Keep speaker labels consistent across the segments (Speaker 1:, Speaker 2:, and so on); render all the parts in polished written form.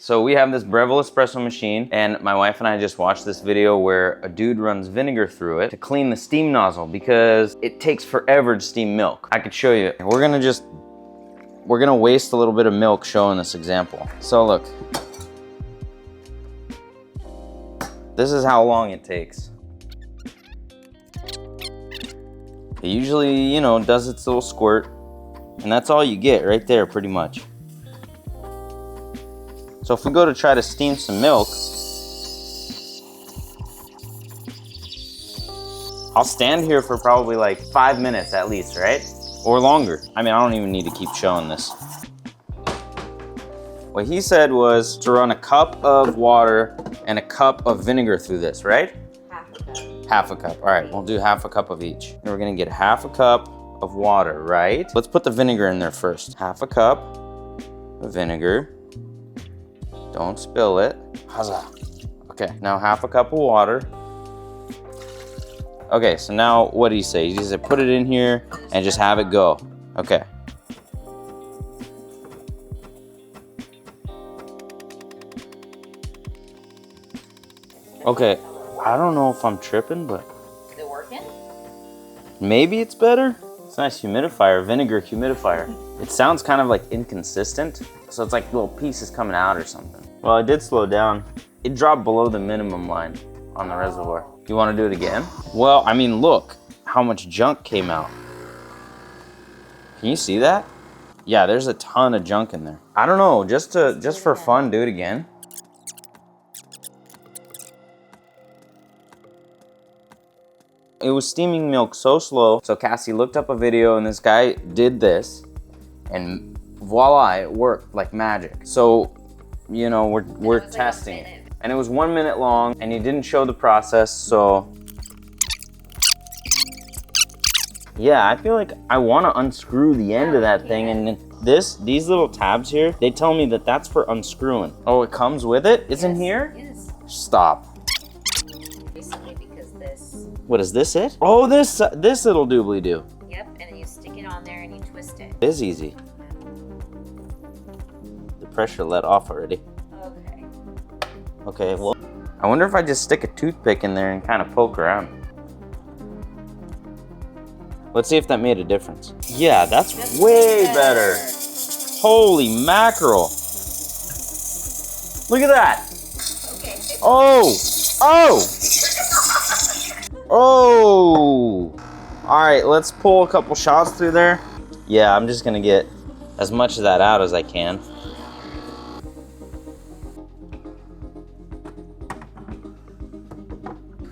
Speaker 1: so we have this Breville espresso machine, and my wife and I just watched this video where a dude runs vinegar through it to clean the steam nozzle because it takes forever to steam milk. I could show you. We're gonna waste a little bit of milk showing this example. So look. This is how long it takes. It usually, you know, does its little squirt, and that's all you get right there pretty much. So if we go to try to steam some milk, I'll stand here for probably like 5 minutes at least, right? Or longer. I mean, I don't even need to keep showing this. What he said was to run a cup of water and a cup of vinegar through this, right?
Speaker 2: Half a cup.
Speaker 1: Half a cup. All right, we'll do half a cup of each. And we're gonna get half a cup of water, right? Let's put the vinegar in there first. Half a cup of vinegar. Don't spill it. Huzzah. Okay, now half a cup of water. Okay, so now what did he say? He said put it in here and just have it go. Okay. Okay, I don't know if I'm tripping, but...
Speaker 2: Is it working?
Speaker 1: Maybe it's better? It's a nice humidifier, vinegar humidifier. It sounds kind of like inconsistent, so it's like little pieces coming out or something. Well, it did slow down. It dropped below the minimum line on the reservoir. You want to do it again? Well, I mean, look how much junk came out. Can you see that? Yeah, there's a ton of junk in there. I don't know, just for fun, do it again. It was steaming milk so slow, so Cassie looked up a video and this guy did this, and voila, it worked like magic. So, you know, we're testing it. And it was 1 minute long, and he didn't show the process, so. Yeah, I feel like I want to unscrew the end of that thing, and these little tabs here, they tell me that that's for unscrewing. Oh, it comes with it? It's in here?
Speaker 2: Yes.
Speaker 1: Stop.
Speaker 2: Basically because this.
Speaker 1: What, is this it? Oh, this little doobly-doo.
Speaker 2: Yep, and then you stick it on there and you twist it.
Speaker 1: It is easy. The pressure let off already.
Speaker 2: Okay.
Speaker 1: Okay, well, I wonder if I just stick a toothpick in there and kind of poke around. Let's see if that made a difference. Yeah, that's way better. Holy mackerel. Look at that.
Speaker 2: Okay.
Speaker 1: Oh, oh. Oh. All right, let's pull a couple shots through there. Yeah, I'm just gonna get as much of that out as I can.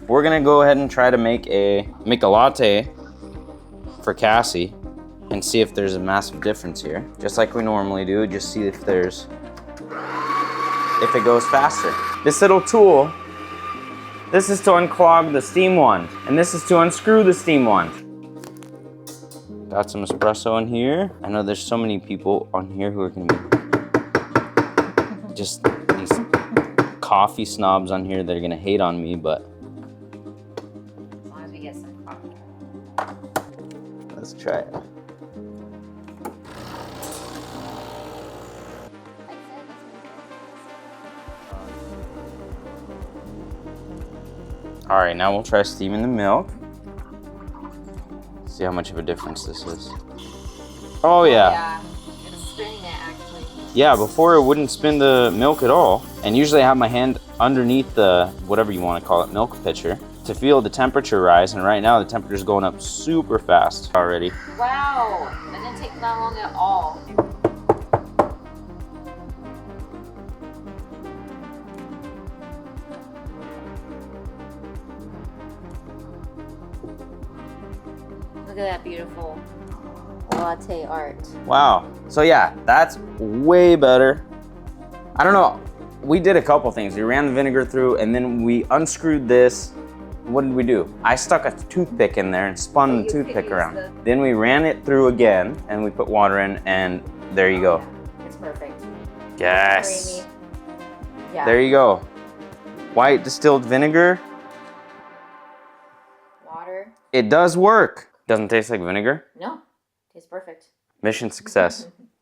Speaker 1: We're gonna go ahead and try to make a latte for Cassie and see if there's a massive difference here. Just like we normally do, just see if it goes faster. This little tool, this is to unclog the steam wand, and this is to unscrew the steam wand. Got some espresso in here. I know there's so many people on here who are gonna be just these coffee snobs on here that are gonna hate on me, but
Speaker 2: As long as we get some coffee.
Speaker 1: let's try it. All right, now we'll try steaming the milk. See how much of a difference this is. Oh yeah.
Speaker 2: Yeah, it's spinning it actually.
Speaker 1: Yeah, before it wouldn't spin the milk at all. And usually I have my hand underneath the, whatever you want to call it, milk pitcher to feel the temperature rise. And right now the temperature's going up super fast already.
Speaker 2: Wow, that didn't take that long at all. Look at that beautiful latte art.
Speaker 1: Wow. So yeah, that's way better. I don't know. We did a couple things. We ran the vinegar through and then we unscrewed this. What did we do? I stuck a toothpick in there and spun the toothpick around. Then we ran it through again and we put water in and there you go.
Speaker 2: It's perfect.
Speaker 1: Yes.
Speaker 2: Creamy. Yeah.
Speaker 1: There you go. White distilled vinegar.
Speaker 2: Water.
Speaker 1: It does work. Doesn't taste like vinegar.
Speaker 2: No, tastes perfect.
Speaker 1: Mission success.